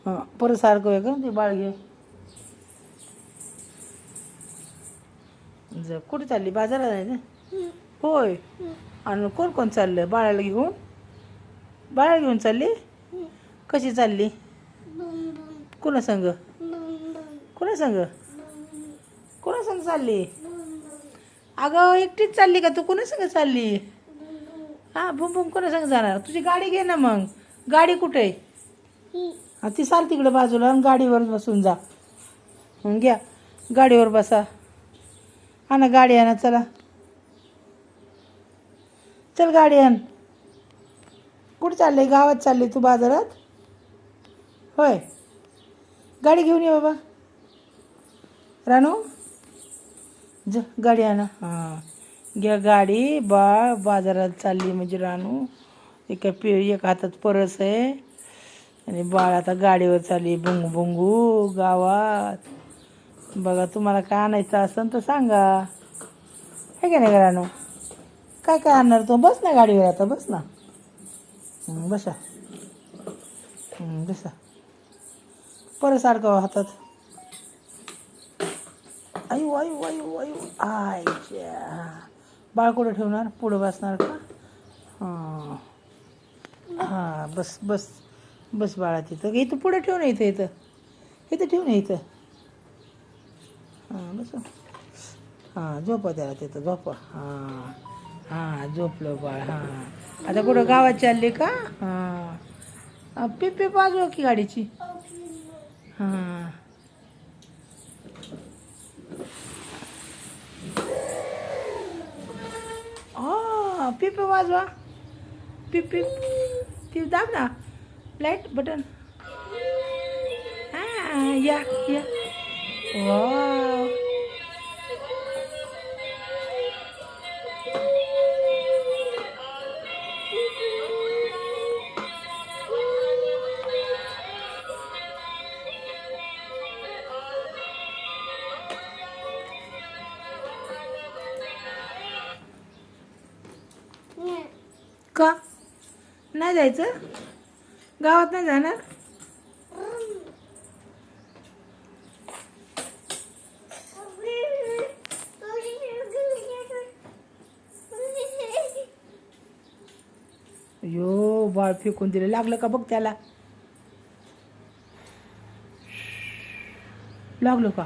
हां परत सारखं आहे का ते बाळ घे. कुठे चालली बाजारात आहे ना. होय आणि कोण कोण चाललं बाळाला घेऊन. बाळा घेऊन चालली. कशी चालली. कुणा संग कुणा संग कुणा संग चालली. अगं एकटीच चालली का तू. कुणा संग चालली. हां बुम बुम कोणा संग जाणार. तुझी गाडी घे ना मग. गाडी कुठे आहे. हां ती सार तिकडे बाजूला आणि गाडीवर बसून जा. घ्या गाडीवर बसा. हा ना गाडी आणा चला. चल गाडी आण. कुठे चालले. गावात चालली तू बाजारात. होय गाडी घेऊन ये बाबा. रानू ज गाडी आणा. हां घ्या गाडी. बाजारात चालली म्हणजे रानू. एक हातात परस आहे आणि बाळ आता गाडीवर चालली. बुंगू बुंगू गावात. बघा तुम्हाला काय आणायचं असेल तर सांगा. हे का नाही रानू. काय काय आणणार तू. बस ना गाडीवर आता. बस ना. बसा बसा. परत सारखं हातात. आयु आयु आयु आयु आयच्या. बाळ कुठं ठेवणार. पुढं बसणार का. हां हां बस बस बस बाळा तिथं. इथं पुढं ठेवू नये. इथं इथं इथं ठेवू नये. इथं हां बस. हां झोपा त्याला तिथं झोपा. हां हां झोपलं बाळ. हां आता कुठं गावात चालली का. हां पिपी वाजवा की गाडीची. हां हां पिपी वाजवा. पिपी ती दाब ना लाईट बटन. हां या या. वाव का नाही जायचं. गावात नाही जाणार. अयो बाळ फेकून दिलं. लागलं का बघ त्याला. लागलं का.